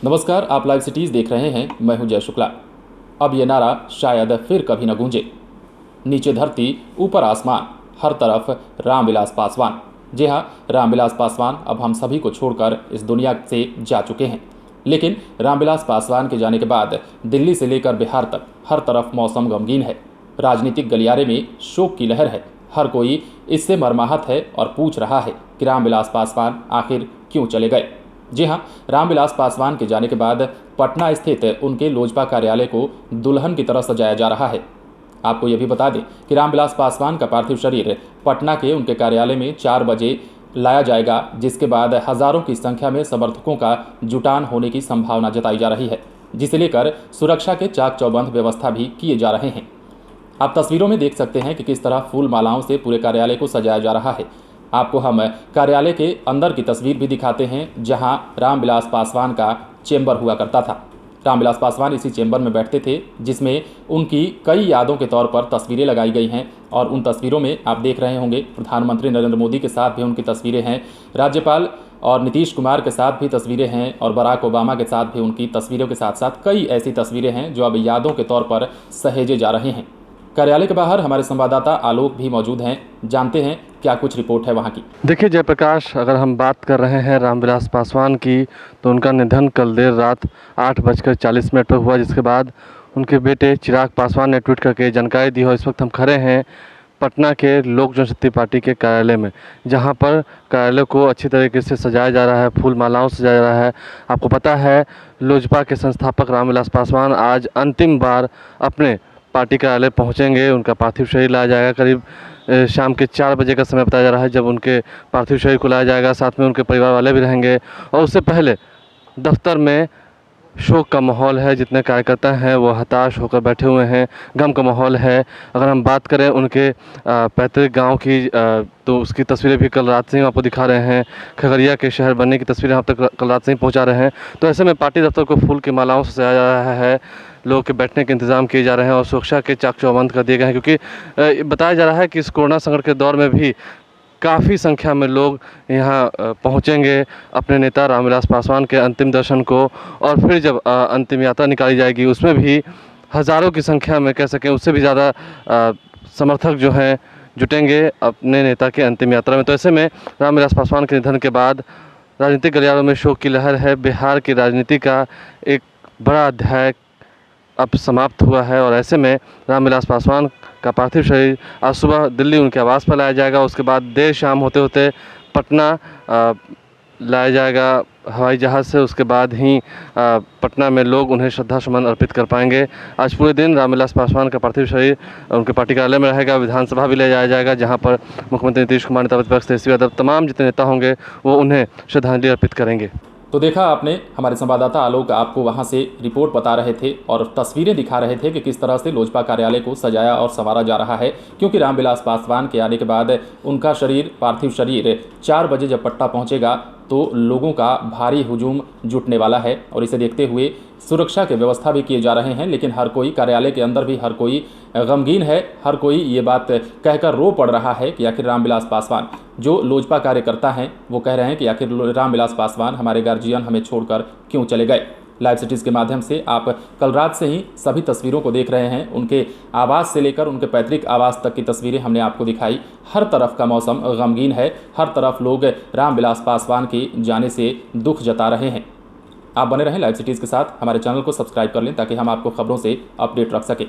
नमस्कार, आप live cities देख रहे हैं। मैं हूं जय शुक्ला। अब ये नारा शायद फिर कभी न गूंजे। नीचे धरती ऊपर आसमान, हर तरफ रामविलास पासवान। जी हाँ, रामविलास पासवान अब हम सभी को छोड़कर इस दुनिया से जा चुके हैं। लेकिन रामविलास पासवान के जाने के बाद दिल्ली से लेकर बिहार तक हर तरफ मौसम गमगीन है। राजनीतिक गलियारे में शोक की लहर है। हर कोई इससे मर्माहत है और पूछ रहा है कि रामविलास पासवान आखिर क्यों चले गए। जी हां, रामविलास पासवान के जाने के बाद पटना स्थित उनके लोजपा कार्यालय को दुल्हन की तरह सजाया जा रहा है। आपको यह भी बता दें कि रामविलास पासवान का पार्थिव शरीर पटना के उनके कार्यालय में 4 बजे लाया जाएगा, जिसके बाद हजारों की संख्या में समर्थकों का जुटान होने की संभावना जताई जा रही है, जिसे लेकर सुरक्षा के चाक चौबंद व्यवस्था भी किए जा रहे हैं। आप तस्वीरों में देख सकते हैं कि किस तरह फूल मालाओं से पूरे कार्यालय को सजाया जा रहा है। आपको हम कार्यालय के अंदर की तस्वीर भी दिखाते हैं, जहां रामविलास पासवान का चेंबर हुआ करता था। रामविलास पासवान इसी चेंबर में बैठते थे, जिसमें उनकी कई यादों के तौर पर तस्वीरें लगाई गई हैं। और उन तस्वीरों में आप देख रहे होंगे प्रधानमंत्री नरेंद्र मोदी के साथ भी उनकी तस्वीरें हैं, राज्यपाल और नीतीश कुमार के साथ भी तस्वीरें हैं, और बराक ओबामा के साथ भी उनकी तस्वीरों के साथ साथ कई ऐसी तस्वीरें हैं जो अब यादों के तौर पर सहेजे जा रहे हैं। कार्यालय के बाहर हमारे संवाददाता आलोक भी मौजूद हैं। जानते हैं क्या कुछ रिपोर्ट है वहाँ की। देखिए जयप्रकाश, अगर हम बात कर रहे हैं रामविलास पासवान की, तो उनका निधन कल देर रात 8:40 पर हुआ, जिसके बाद उनके बेटे चिराग पासवान ने ट्वीट करके जानकारी दी। और इस वक्त हम खड़े हैं पटना के लोक जनशक्ति पार्टी के कार्यालय में, जहां पर कार्यालय को अच्छी तरीके से सजाया जा रहा है, फूल मालाओं से सजाया जा रहा है। आपको पता है लोजपा के संस्थापक रामविलास पासवान आज अंतिम बार अपने पार्टी कार्यालय पहुंचेंगे। उनका पार्थिव शरीर लाया जाएगा। करीब शाम के 4 बजे का समय बताया जा रहा है जब उनके पार्थिव शरीर को लाया जाएगा। साथ में उनके परिवार वाले भी रहेंगे। और उससे पहले दफ्तर में शोक का माहौल है। जितने कार्यकर्ता हैं वो हताश होकर बैठे हुए हैं, गम का माहौल है। अगर हम बात करें उनके पैतृक गांव की, तो उसकी तस्वीरें भी कल रात से ही आपको दिखा रहे हैं। खगड़िया के शहर बनने की तस्वीरें आप तक कल रात से ही पहुंचा रहे हैं। तो ऐसे में पार्टी दफ्तर को फूल की मालाओं से सजाया जा रहा है, लोगों के बैठने के इंतज़ाम किए जा रहे हैं और सुरक्षा के चाक चौबंद कर दिए गए हैं, क्योंकि बताया जा रहा है कि इस कोरोना संकट के दौर में भी काफ़ी संख्या में लोग यहाँ पहुँचेंगे अपने नेता रामविलास पासवान के अंतिम दर्शन को। और फिर जब अंतिम यात्रा निकाली जाएगी, उसमें भी हज़ारों की संख्या में, कह सकें उससे भी ज़्यादा समर्थक जो हैं जुटेंगे अपने नेता के अंतिम यात्रा में। तो ऐसे में रामविलास पासवान के निधन के बाद राजनीतिक गलियारों में शोक की लहर है। बिहार की राजनीति का एक बड़ा अध्याय अब समाप्त हुआ है। और ऐसे में रामविलास पासवान का पार्थिव शरीर आज सुबह दिल्ली उनके आवास पर लाया जाएगा। उसके बाद देर शाम होते होते पटना लाया जाएगा हवाई जहाज़ से। उसके बाद ही पटना में लोग उन्हें श्रद्धा सुमन अर्पित कर पाएंगे। आज पूरे दिन रामविलास पासवान का पार्थिव शरीर उनके पार्टी कार्यालय में रहेगा। विधानसभा भी ले जाया जाएगा, जहां पर मुख्यमंत्री नीतीश कुमार, नेता प्रतिपक्ष तेजस्वी यादव, तमाम जितने नेता होंगे वो उन्हें श्रद्धांजलि अर्पित करेंगे। तो देखा आपने, हमारे संवाददाता आलोक आपको वहां से रिपोर्ट बता रहे थे और तस्वीरें दिखा रहे थे कि किस तरह से लोजपा कार्यालय को सजाया और संवारा जा रहा है। क्योंकि रामविलास पासवान के आने के बाद उनका पार्थिव शरीर 4 बजे जब पटना पहुंचेगा तो लोगों का भारी हुजूम जुटने वाला है। और इसे देखते हुए सुरक्षा के व्यवस्था भी किए जा रहे हैं। लेकिन हर कोई कार्यालय के अंदर भी हर कोई गमगीन है। हर कोई ये बात कहकर रो पड़ रहा है कि आखिर रामविलास पासवान, जो लोजपा कार्यकर्ता हैं, वो कह रहे हैं कि आखिर रामविलास पासवान हमारे गार्जियन हमें छोड़कर क्यों चले गए। लाइव सिटीज़ के माध्यम से आप कल रात से ही सभी तस्वीरों को देख रहे हैं। उनके आवास से लेकर उनके पैतृक आवास तक की तस्वीरें हमने आपको दिखाई। हर तरफ का मौसम गमगीन है। हर तरफ लोग रामविलास पासवान के जाने से दुख जता रहे हैं। आप बने रहें लाइव सिटीज़ के साथ। हमारे चैनल को सब्सक्राइब कर लें ताकि हम आपको खबरों से अपडेट रख सकें।